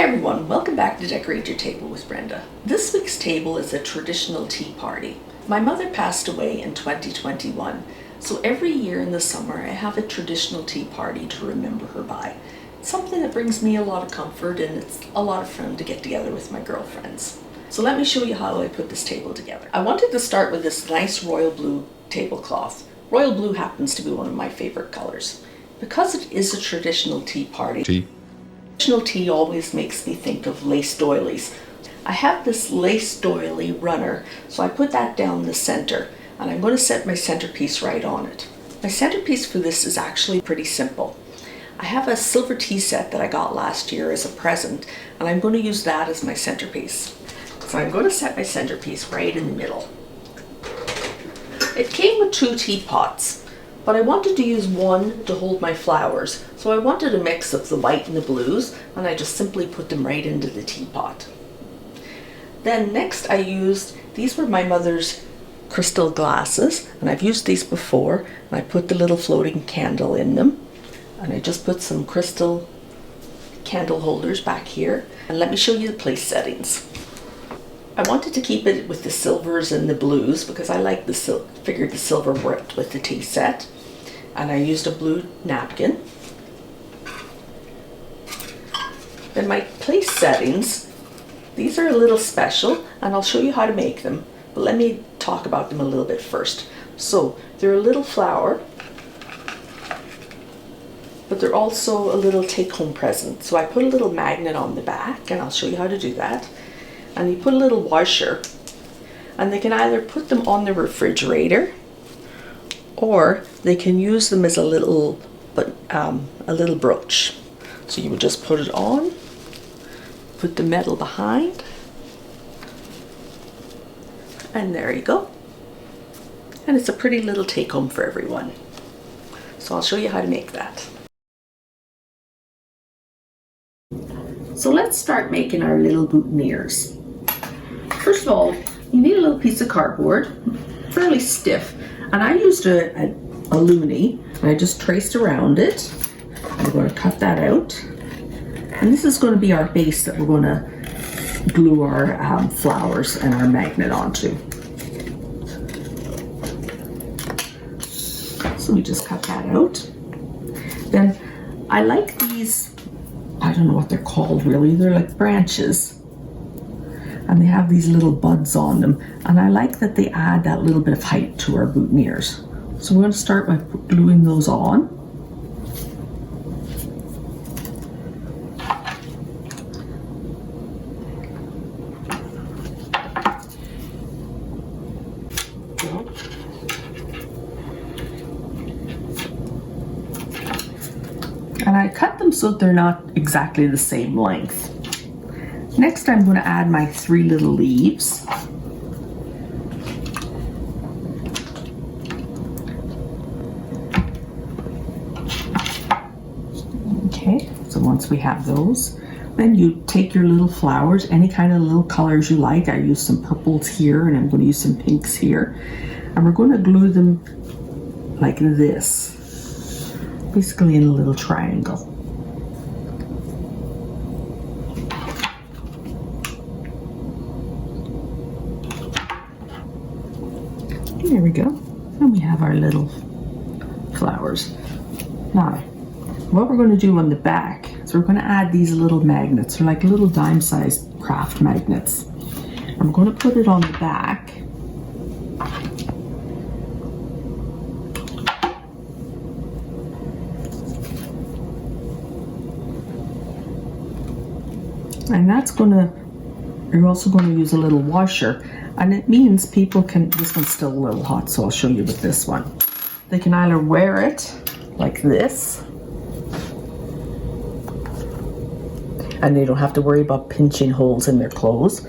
everyone, welcome back to Decorate Your Table with Brenda. This week's table is a traditional tea party. My mother passed away in 2021, so every year in the summer I have a traditional tea party to remember her by. It's something that brings me a lot of comfort and it's a lot of fun to get together with my girlfriends. So let me show you how I put this table together. I wanted to start with this nice royal blue tablecloth. Royal blue happens to be one of my favorite colors. Because it is a traditional tea party, traditional tea always makes me think of lace doilies. I have this lace doily runner, so I put that down the center, and I'm going to set my centerpiece right on it. My centerpiece for this is actually pretty simple. I have a silver tea set that I got last year as a present, and I'm going to use that as my centerpiece. So I'm going to set my centerpiece right in the middle. It came with 2 teapots, but I wanted to use one to hold my flowers, so I wanted a mix of the white and the blues, and I just simply put them right into the teapot. Then next these were my mother's crystal glasses, and I've used these before, and I put the little floating candle in them, and I just put some crystal candle holders back here, and let me show you the place settings. I wanted to keep it with the silvers and the blues because I like figured the silver worked with the tea set. And I used a blue napkin. Then my place settings, these are a little special and I'll show you how to make them, but let me talk about them a little bit first. So they're a little flower, but they're also a little take-home present. So I put a little magnet on the back, and I'll show you how to do that. And you put a little washer, and they can either put them on the refrigerator or they can use them as a little brooch. So you would just put it on, put the metal behind, and there you go. And it's a pretty little take home for everyone. So I'll show you how to make that. So let's start making our little boutonnieres. First of all, you need a little piece of cardboard, fairly stiff, and I used a loonie, and I just traced around it. I'm going to cut that out, and this is going to be our base that we're going to glue our flowers and our magnet onto. So we just cut that out. Then I like these, I don't know what they're called really, they're like branches. And they have these little buds on them, and I like that they add that little bit of height to our boutonnieres. So we're going to start by gluing those on. And I cut them so that they're not exactly the same length. Next, I'm going to add my 3 little leaves. Okay, so once we have those, then you take your little flowers, any kind of little colors you like. I use some purples here, and I'm going to use some pinks here. And we're going to glue them like this, basically in a little triangle. There we go. And we have our little flowers. Now, what we're going to do on the back is we're going to add these little magnets. They're like little dime-sized craft magnets. I'm going to put it on the back. And that's going to, you're also going to use a little washer. And it means people can, this one's still a little hot, so I'll show you with this one. They can either wear it like this, and they don't have to worry about pinching holes in their clothes.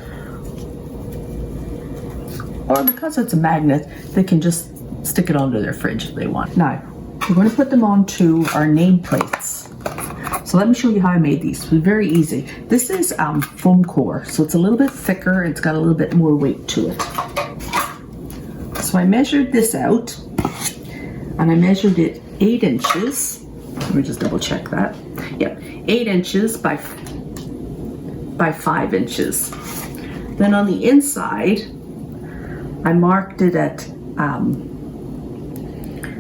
Or because it's a magnet, they can just stick it onto their fridge if they want. Now, we're going to put them onto our nameplates. So let me show you how I made these. It's very easy. This is foam core, so it's a little bit thicker. It's got a little bit more weight to it. So I measured this out, and I measured it 8 inches. Let me just double check that. Yep, 8 inches by by 5 inches. Then on the inside, I marked it at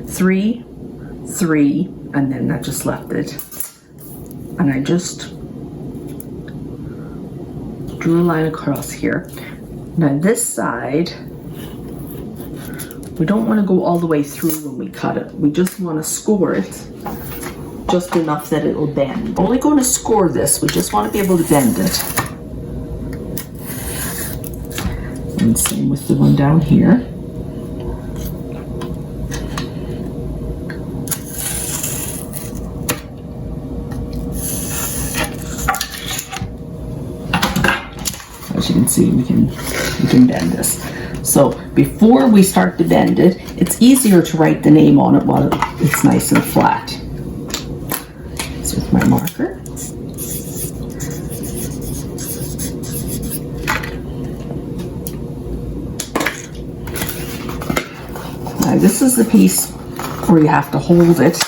3, 3, and then I just left it. And I just drew a line across here. Now this side, we don't want to go all the way through when we cut it. We just want to score it just enough that it'll bend. We're only going to score this. We just want to be able to bend it. And same with the one down here. As you can see, we can bend this. So before we start to bend it, it's easier to write the name on it while it's nice and flat. So with my marker. Now this is the piece where you have to hold it.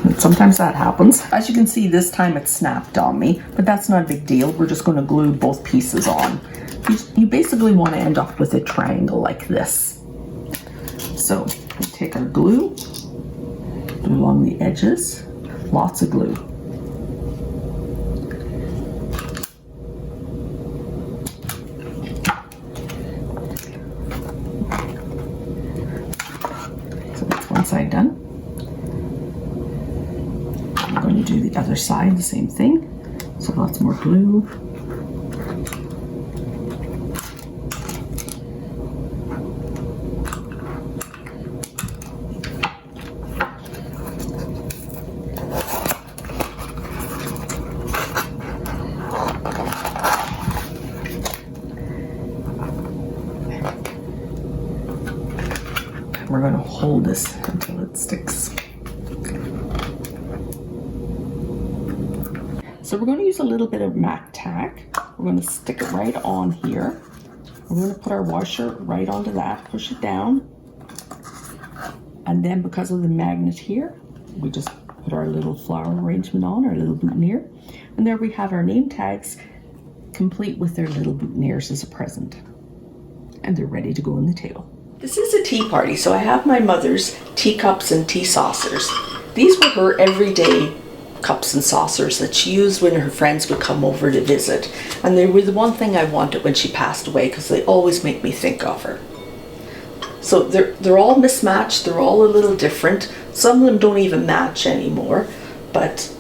And sometimes that happens. As you can see, this time it snapped on me, but that's not a big deal. We're just going to glue both pieces on. You basically want to end up with a triangle like this. So we take our glue, do along the edges, lots of glue. So that's one side done. I'm going to do the other side, the same thing. So lots more glue. We're going to hold this until it sticks. So we're going to use a little bit of MAC tack. We're going to stick it right on here. We're going to put our washer right onto that, push it down. And then because of the magnet here, we just put our little flower arrangement on, our little boutonniere. And there we have our name tags complete with their little boutonnieres as a present. And they're ready to go on the table. This is a tea party, so I have my mother's teacups and tea saucers. These were her everyday cups and saucers that she used when her friends would come over to visit. And they were the one thing I wanted when she passed away because they always make me think of her. So they're all mismatched, they're all a little different. Some of them don't even match anymore, but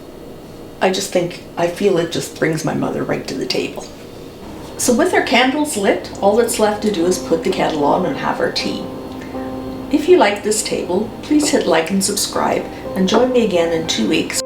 I feel it just brings my mother right to the table. So with our candles lit, all that's left to do is put the kettle on and have our tea. If you like this table, please hit like and subscribe, and join me again in 2 weeks